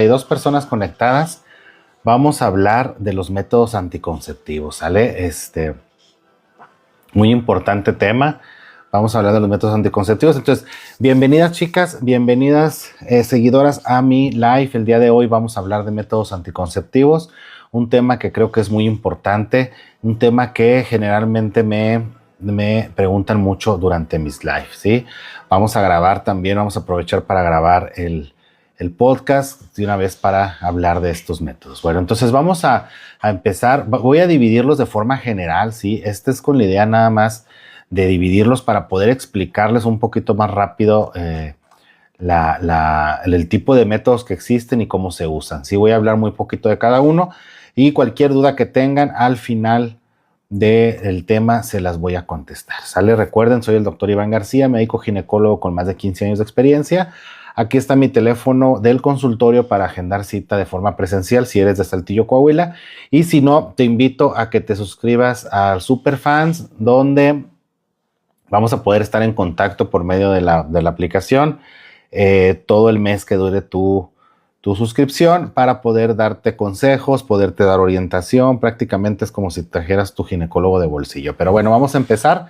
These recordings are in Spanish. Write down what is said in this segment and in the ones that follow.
Hay dos personas conectadas. Vamos a hablar de los métodos anticonceptivos, ¿sale? Muy importante tema. Vamos a hablar de los métodos anticonceptivos. Entonces, bienvenidas chicas, bienvenidas seguidoras a mi live. El día de hoy vamos a hablar de métodos anticonceptivos, un tema que creo que es muy importante, un tema que generalmente me preguntan mucho durante mis lives, ¿sí? Vamos a grabar también, vamos a aprovechar para grabar el podcast de una vez para hablar de estos métodos. Bueno, entonces vamos a empezar. Voy a dividirlos de forma general, ¿sí? Es con la idea nada más de dividirlos para poder explicarles un poquito más rápido el tipo de métodos que existen y cómo se usan. Sí, voy a hablar muy poquito de cada uno y cualquier duda que tengan al final del tema se las voy a contestar. ¿Sale? Recuerden, soy el doctor Iván García, médico ginecólogo con más de 15 años de experiencia. Aquí está mi teléfono del consultorio para agendar cita de forma presencial si eres de Saltillo, Coahuila. Y si no, te invito a que te suscribas al Superfans, donde vamos a poder estar en contacto por medio de la aplicación todo el mes que dure tu suscripción para poder darte consejos, poderte dar orientación. Prácticamente es como si trajeras tu ginecólogo de bolsillo. Pero bueno, vamos a empezar.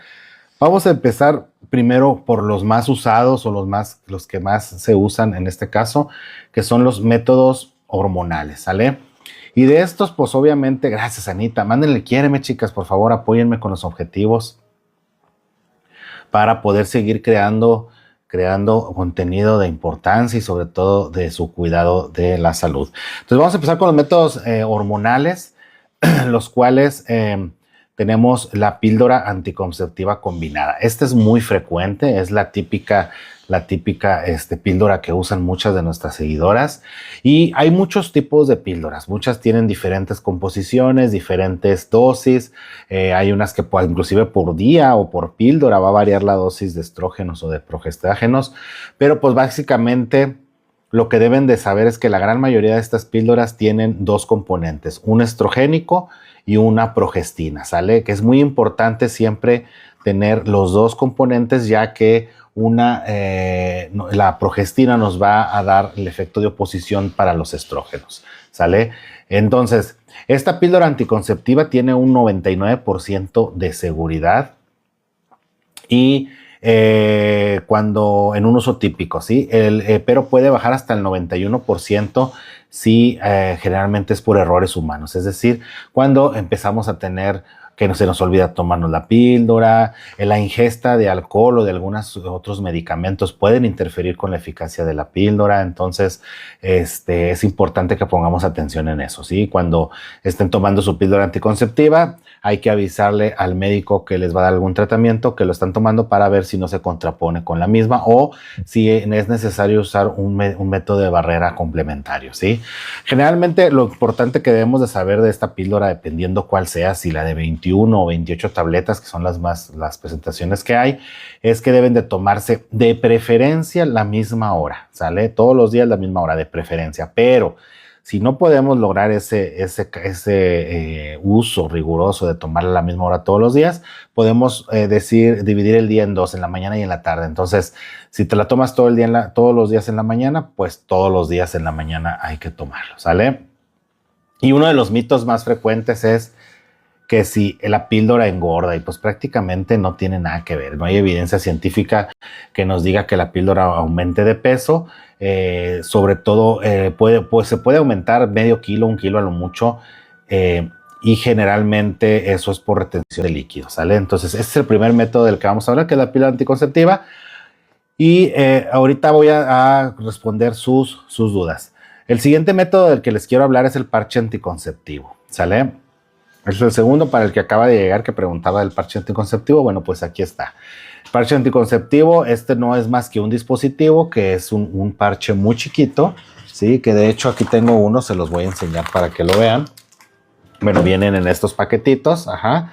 Vamos a empezar primero por los más usados o los que más se usan en este caso, que son los métodos hormonales, ¿sale? Y de estos, pues obviamente, gracias Anita, mándenle quiéreme chicas, por favor, apóyenme con los objetivos para poder seguir creando contenido de importancia y sobre todo de su cuidado de la salud. Entonces vamos a empezar con los métodos hormonales, los cuales tenemos la píldora anticonceptiva combinada. Esta es muy frecuente, es la típica píldora que usan muchas de nuestras seguidoras. Y hay muchos tipos de píldoras, muchas tienen diferentes composiciones, diferentes dosis. Hay unas que inclusive por día o por píldora va a variar la dosis de estrógenos o de progestágenos, pero pues básicamente lo que deben de saber es que la gran mayoría de estas píldoras tienen dos componentes, un estrogénico y una progestina, ¿sale? Que es muy importante siempre tener los dos componentes, ya que la progestina nos va a dar el efecto de oposición para los estrógenos, ¿sale? Entonces, esta píldora anticonceptiva tiene un 99% de seguridad y cuando en un uso típico, ¿sí? Pero puede bajar hasta el 91% si generalmente es por errores humanos. Es decir, cuando empezamos a tener que se nos olvida tomarnos la píldora, la ingesta de alcohol o de algunos otros medicamentos pueden interferir con la eficacia de la píldora. Entonces, es importante que pongamos atención en eso, ¿sí? Cuando estén tomando su píldora anticonceptiva, hay que avisarle al médico que les va a dar algún tratamiento, que lo están tomando para ver si no se contrapone con la misma o si es necesario usar un método de barrera complementario, ¿sí? Generalmente lo importante que debemos de saber de esta píldora, dependiendo cuál sea, si la de 21 o 28 tabletas, que son las presentaciones que hay, es que deben de tomarse de preferencia la misma hora, ¿sale? Todos los días la misma hora de preferencia, pero si no podemos lograr ese uso riguroso de tomarla a la misma hora todos los días, podemos dividir el día en dos, en la mañana y en la tarde. Entonces, si te la tomas todo el día todos los días en la mañana, pues todos los días en la mañana hay que tomarlo, ¿sale? Y uno de los mitos más frecuentes es que si la píldora engorda, y pues prácticamente no tiene nada que ver. No hay evidencia científica que nos diga que la píldora aumente de peso. Sobre todo se puede aumentar medio kilo, 1 kilo a lo mucho, y generalmente eso es por retención de líquidos, ¿sale? Entonces este es el primer método del que vamos a hablar, que es la píldora anticonceptiva, y ahorita voy a responder sus dudas. El siguiente método del que les quiero hablar es el parche anticonceptivo, ¿sale? Es el segundo para el que acaba de llegar, que preguntaba del parche anticonceptivo. Bueno, pues aquí está. Parche anticonceptivo, no es más que un dispositivo que es un parche muy chiquito, ¿sí? Que de hecho aquí tengo uno, se los voy a enseñar para que lo vean. Bueno, vienen en estos paquetitos, ajá.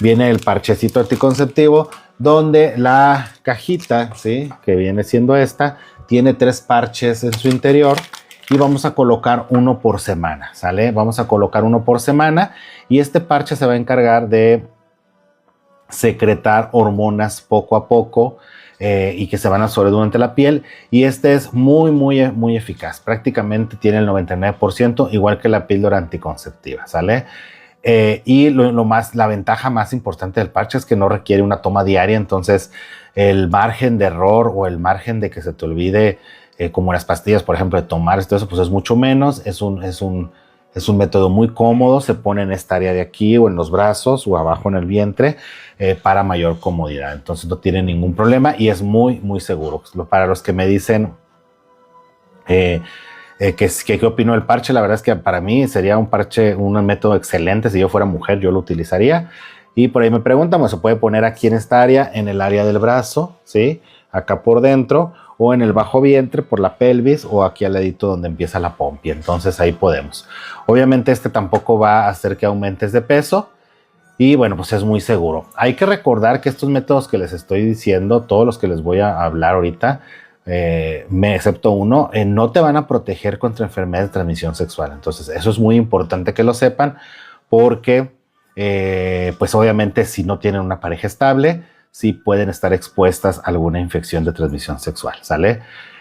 Viene el parchecito anticonceptivo, donde la cajita, ¿sí? Que viene siendo esta, tiene 3 parches en su interior. Y vamos a colocar uno por semana, ¿sale? Vamos a colocar uno por semana y este parche se va a encargar de secretar hormonas poco a poco y que se van a absorber durante la piel, y este es muy eficaz. Prácticamente tiene el 99%, igual que la píldora anticonceptiva, ¿sale? Y la ventaja más importante del parche es que no requiere una toma diaria, entonces el margen de error o el margen de que se te olvide, como las pastillas, por ejemplo, de tomar esto, pues es mucho menos. Es un método muy cómodo, se pone en esta área de aquí o en los brazos o abajo en el vientre, para mayor comodidad. Entonces no tiene ningún problema y es muy seguro. Para los que me dicen ¿qué opino del parche? La verdad es que para mí sería un parche, un método excelente. Si yo fuera mujer, yo lo utilizaría. Y por ahí me preguntan, pues se puede poner aquí en esta área, en el área del brazo, ¿sí? Acá por dentro, o en el bajo vientre por la pelvis, o aquí al ladito donde empieza la pompi. Entonces ahí podemos. Obviamente este tampoco va a hacer que aumentes de peso. Y bueno, pues es muy seguro. Hay que recordar que estos métodos que les estoy diciendo, todos los que les voy a hablar ahorita, excepto uno, no te van a proteger contra enfermedades de transmisión sexual. Entonces eso es muy importante que lo sepan, porque pues obviamente si no tienen una pareja estable, sí pueden estar expuestas a alguna infección de transmisión sexual, ¿sale?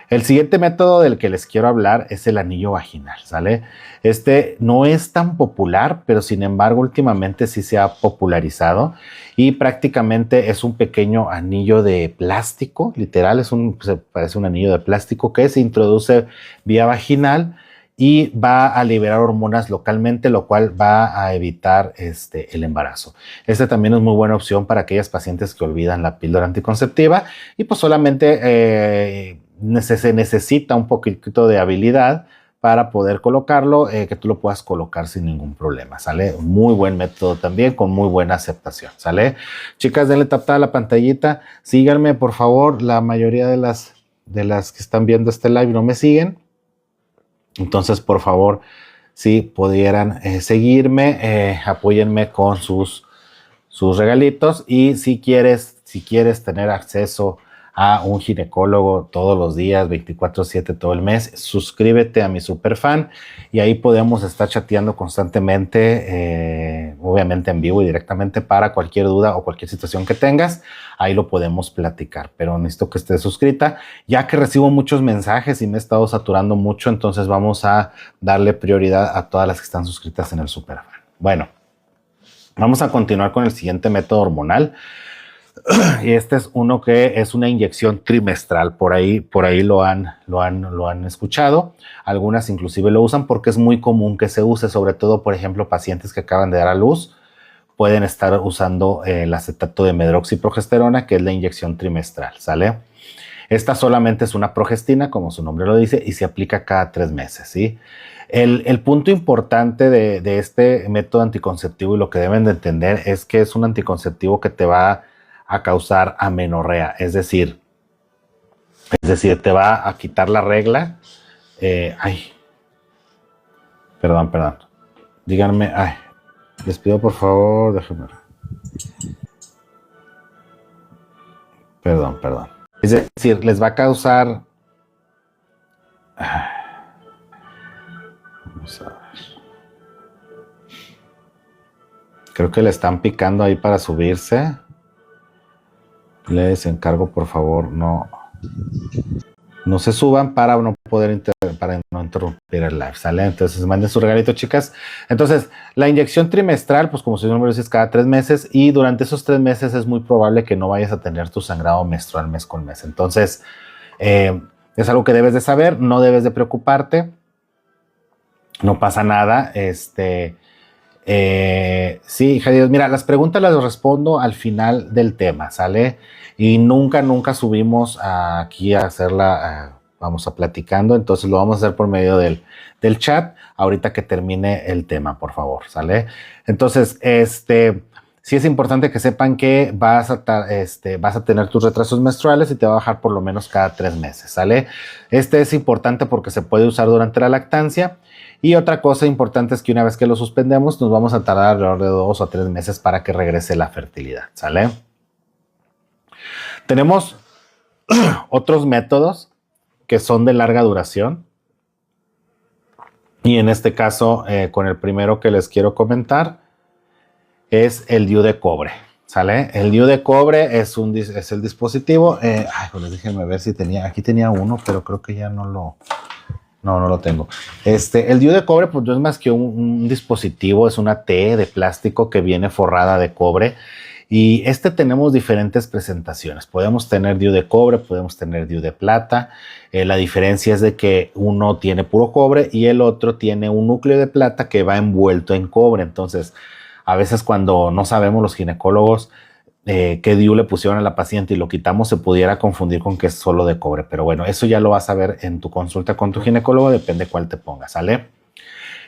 El siguiente método del que les quiero hablar es el anillo vaginal, ¿sale? Este no es tan popular, pero sin embargo últimamente sí se ha popularizado y prácticamente es un pequeño anillo de plástico, literal, se parece un anillo de plástico que se introduce vía vaginal y va a liberar hormonas localmente, lo cual va a evitar el embarazo. Este también es muy buena opción para aquellas pacientes que olvidan la píldora anticonceptiva y pues solamente se necesita un poquito de habilidad para poder colocarlo, que tú lo puedas colocar sin ningún problema, ¿sale? Muy buen método también, con muy buena aceptación, ¿sale? Chicas, denle tap a la pantallita, síganme por favor. La mayoría de las que están viendo este live no me siguen, entonces por favor, si pudieran seguirme, apóyenme con sus regalitos. Y si quieres tener acceso a un ginecólogo todos los días, 24/7 todo el mes, suscríbete a mi superfan y ahí podemos estar chateando constantemente, obviamente en vivo y directamente. Para cualquier duda o cualquier situación que tengas, ahí lo podemos platicar, pero necesito que estés suscrita, ya que recibo muchos mensajes y me he estado saturando mucho, entonces vamos a darle prioridad a todas las que están suscritas en el superfan. Bueno, vamos a continuar con el siguiente método hormonal. Y este es uno que es una inyección trimestral. Por ahí lo han escuchado. Algunas inclusive lo usan porque es muy común que se use, sobre todo, por ejemplo, pacientes que acaban de dar a luz pueden estar usando el acetato de medroxiprogesterona, que es la inyección trimestral, ¿sale? Esta solamente es una progestina, como su nombre lo dice, y se aplica cada 3 meses, ¿sí? El punto importante de este método anticonceptivo y lo que deben de entender es que es un anticonceptivo que te va a causar amenorrea, es decir, te va a quitar la regla. Perdón. Díganme, les pido por favor, déjenme. Perdón. Es decir, les va a causar. Vamos a ver. Creo que le están picando ahí para subirse. Les encargo, por favor, no se suban para no poder para no interrumpir el live, ¿sale? Entonces manden su regalito, chicas. Entonces, la inyección trimestral, pues como su nombre dice, es cada 3 meses, y durante esos 3 meses es muy probable que no vayas a tener tu sangrado menstrual mes con mes. Entonces, es algo que debes de saber, no debes de preocuparte, no pasa nada. Sí, Jadiel, mira, las preguntas las respondo al final del tema, ¿sale? Y nunca subimos aquí a hacerla, vamos a platicando, entonces lo vamos a hacer por medio del chat, ahorita que termine el tema, por favor, ¿sale? Entonces, sí es importante que sepan que vas a tener tus retrasos menstruales y te va a bajar por lo menos cada 3 meses, ¿sale? Es importante porque se puede usar durante la lactancia. Y otra cosa importante es que una vez que lo suspendemos, nos vamos a tardar alrededor de 2 o 3 meses para que regrese la fertilidad, ¿sale? Tenemos otros métodos que son de larga duración. Y en este caso, con el primero que les quiero comentar, es el DIU de cobre, ¿Sale? El DIU de cobre es el dispositivo. Pues déjenme ver si aquí tenía uno, pero creo que ya no lo tengo. El DIU de cobre, pues no es más que un dispositivo, es una T de plástico que viene forrada de cobre. Y tenemos diferentes presentaciones. Podemos tener DIU de cobre, podemos tener DIU de plata. La diferencia es de que uno tiene puro cobre y el otro tiene un núcleo de plata que va envuelto en cobre. Entonces, a veces cuando no sabemos los ginecólogos qué DIU le pusieron a la paciente y lo quitamos, se pudiera confundir con que es solo de cobre. Pero bueno, eso ya lo vas a ver en tu consulta con tu ginecólogo, depende cuál te pongas, ¿sale?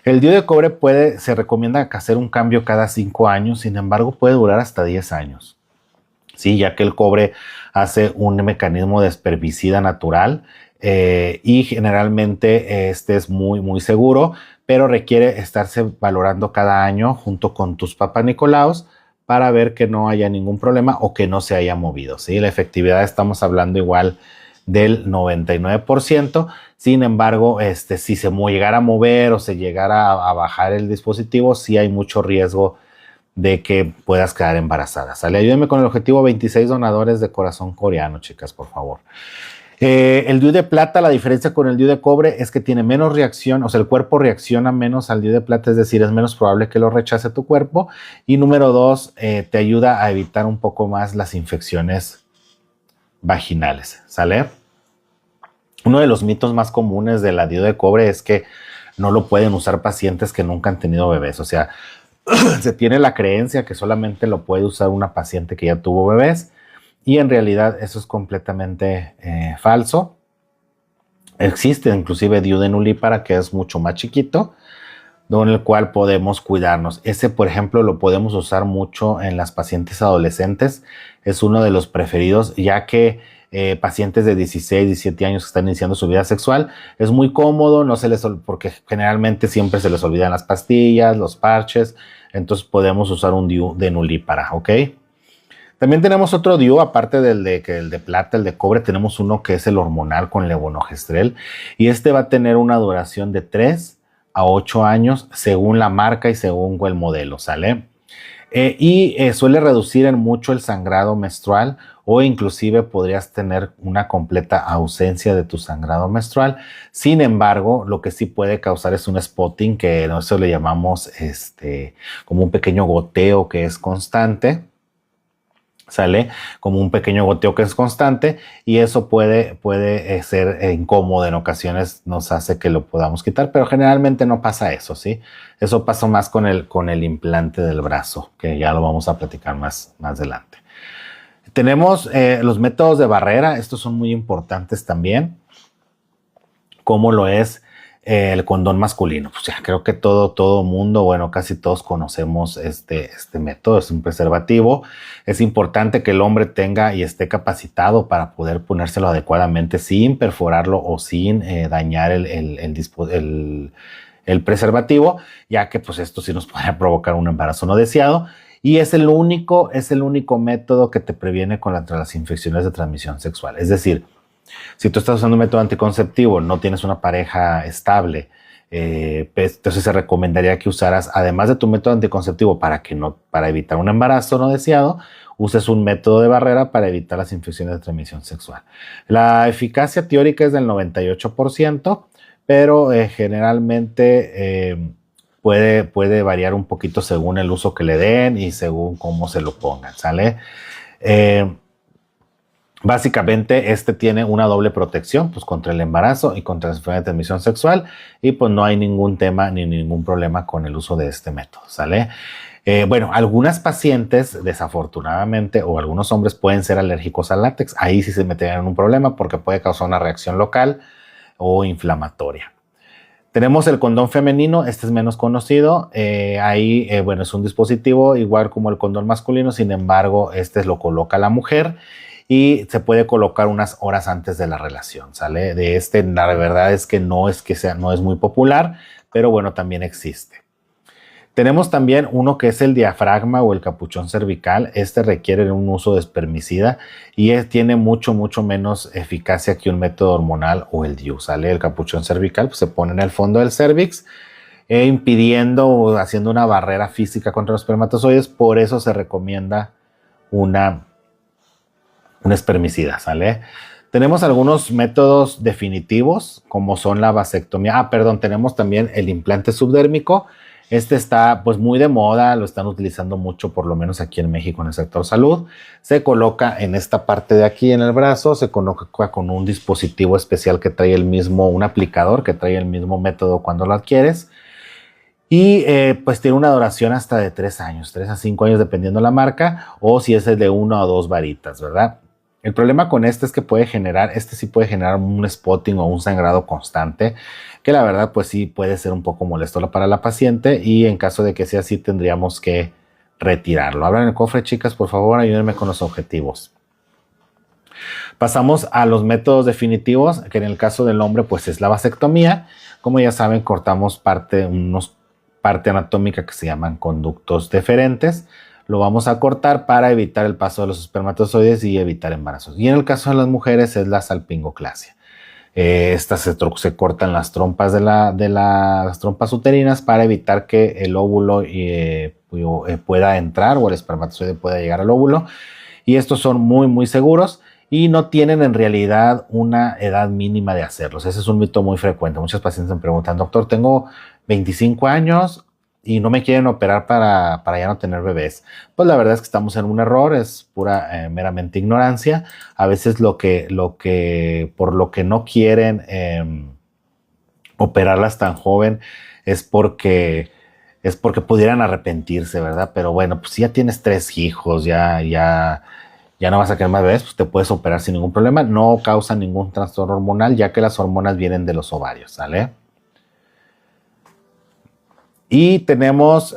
El DIU de cobre se recomienda hacer un cambio cada 5 años, sin embargo puede durar hasta 10 años. Sí, ya que el cobre hace un mecanismo de espermicida natural y generalmente es muy, muy seguro, pero requiere estarse valorando cada año junto con tus papás Nicolaos para ver que no haya ningún problema o que no se haya movido. ¿Sí? La efectividad estamos hablando igual del 99%. Sin embargo, si se llegara a mover o se llegara a bajar el dispositivo, sí hay mucho riesgo de que puedas quedar embarazada. ¿Sale? Ayúdenme con el objetivo 26 donadores de corazón coreano, chicas, por favor. El DIU de plata, la diferencia con el DIU de cobre es que tiene menos reacción, o sea, el cuerpo reacciona menos al DIU de plata, es decir, es menos probable que lo rechace tu cuerpo. Y número 2, te ayuda a evitar un poco más las infecciones vaginales, ¿sale? Uno de los mitos más comunes de la DIU de cobre es que no lo pueden usar pacientes que nunca han tenido bebés. O sea, se tiene la creencia que solamente lo puede usar una paciente que ya tuvo bebés y en realidad eso es completamente falso. Existe inclusive DIU de nulípara que es mucho más chiquito, con el cual podemos cuidarnos. Ese, por ejemplo, lo podemos usar mucho en las pacientes adolescentes. Es uno de los preferidos, ya que pacientes de 16, 17 años que están iniciando su vida sexual, es muy cómodo, porque generalmente siempre se les olvidan las pastillas, los parches, entonces podemos usar un DIU de nulípara, ¿ok? También tenemos otro DIU, aparte el de plata, el de cobre, tenemos uno que es el hormonal con levonorgestrel, y va a tener una duración de 3 a 8 años según la marca y según el modelo, ¿sale? Suele reducir en mucho el sangrado menstrual o inclusive podrías tener una completa ausencia de tu sangrado menstrual. Sin embargo, lo que sí puede causar es un spotting, que nosotros le llamamos como un pequeño goteo que es constante. Sale como un pequeño goteo que es constante y eso puede ser incómodo en ocasiones, nos hace que lo podamos quitar, pero generalmente no pasa eso, ¿sí? Eso pasa más con el implante del brazo, que ya lo vamos a platicar más adelante. Tenemos los métodos de barrera, estos son muy importantes también, como lo es el condón masculino. Pues ya creo que todo mundo, bueno, casi todos conocemos este método, es un preservativo. Es importante que el hombre tenga y esté capacitado para poder ponérselo adecuadamente sin perforarlo o sin dañar el preservativo, ya que pues esto sí nos podría provocar un embarazo no deseado. Y es el único método que te previene contra las infecciones de transmisión sexual. Es decir, si tú estás usando un método anticonceptivo, no tienes una pareja estable, entonces se recomendaría que usaras, además de tu método anticonceptivo para evitar un embarazo no deseado, uses un método de barrera para evitar las infecciones de transmisión sexual. La eficacia teórica es del 98%, pero generalmente puede variar un poquito según el uso que le den y según cómo se lo pongan, ¿sale? Básicamente tiene una doble protección pues contra el embarazo y contra la enfermedad de transmisión sexual y pues no hay ningún tema ni ningún problema con el uso de este método, ¿sale? Bueno, algunas pacientes desafortunadamente o algunos hombres pueden ser alérgicos al látex, ahí sí se meterían en un problema porque puede causar una reacción local o inflamatoria. Tenemos el condón femenino, es menos conocido, bueno, es un dispositivo igual como el condón masculino, sin embargo, lo coloca la mujer y se puede colocar unas horas antes de la relación, ¿sale? La verdad es que no es muy popular, pero bueno, también existe. Tenemos también uno que es el diafragma o el capuchón cervical. Requiere un uso de espermicida y tiene mucho menos eficacia que un método hormonal o el DIU, ¿sale? El capuchón cervical pues, se pone en el fondo del cervix, impidiendo o haciendo una barrera física contra los espermatozoides. Por eso se recomienda una, un espermicida, ¿sale? Tenemos algunos métodos definitivos, como son la vasectomía. Tenemos también el implante subdérmico. Este está pues muy de moda, lo están utilizando mucho, por lo menos aquí en México en el sector salud. Se coloca en esta parte de aquí en el brazo, se coloca con un dispositivo especial que trae el mismo, un aplicador que trae el mismo método cuando lo adquieres. Y pues tiene una duración hasta de 3 años, 3 a 5 años dependiendo la marca, o si es el de 1 o 2 varitas, ¿verdad? El problema con este es que sí puede generar un spotting o un sangrado constante, que la verdad pues sí puede ser un poco molesto para la paciente, y en caso de que sea así tendríamos que retirarlo. Abran el cofre, chicas, por favor, ayúdenme con los objetivos. Pasamos a los métodos definitivos, que en el caso del hombre pues es la vasectomía. Como ya saben, cortamos parte anatómica que se llaman conductos deferentes. Lo vamos a cortar para evitar el paso de los espermatozoides y evitar embarazos. Y en el caso de las mujeres es la salpingoclasia. Estas se cortan las trompas las trompas uterinas para evitar que el óvulo pueda entrar, o el espermatozoide pueda llegar al óvulo. Y estos son muy, muy seguros y no tienen en realidad una edad mínima de hacerlos. Ese es un mito muy frecuente. Muchos pacientes me preguntan: doctor, tengo 25 años y no me quieren operar para ya no tener bebés. Pues la verdad es que estamos en un error, es pura meramente ignorancia. A veces por lo que no quieren operarlas tan joven es porque pudieran arrepentirse, ¿verdad? Pero bueno, pues si ya tienes 3 hijos, ya no vas a querer más bebés, pues te puedes operar sin ningún problema. No causa ningún trastorno hormonal, ya que las hormonas vienen de los ovarios, ¿sale? Y tenemos,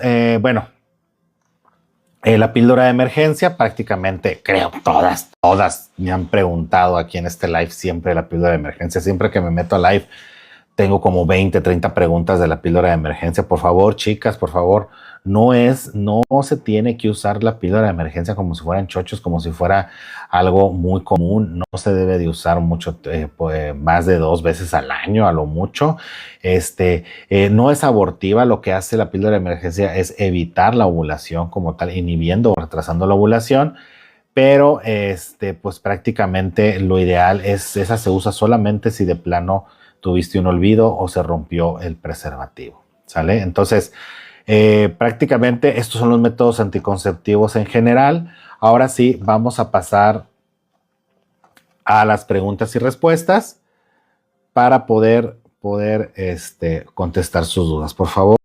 la píldora de emergencia. Prácticamente, creo, todas me han preguntado aquí en este live siempre la píldora de emergencia. Siempre que me meto a live, tengo como 20, 30 preguntas de la píldora de emergencia. Por favor, chicas, por favor, no se tiene que usar la píldora de emergencia como si fueran chochos, como si fuera algo muy común. No se debe de usar mucho, más de 2 veces al año, a lo mucho. No es abortiva. Lo que hace la píldora de emergencia es evitar la ovulación como tal, inhibiendo o retrasando la ovulación. Pero, pues prácticamente lo ideal es, esa se usa solamente si de plano tuviste un olvido o se rompió el preservativo, ¿sale? Entonces, prácticamente estos son los métodos anticonceptivos en general. Ahora sí, vamos a pasar a las preguntas y respuestas para poder contestar sus dudas. Por favor,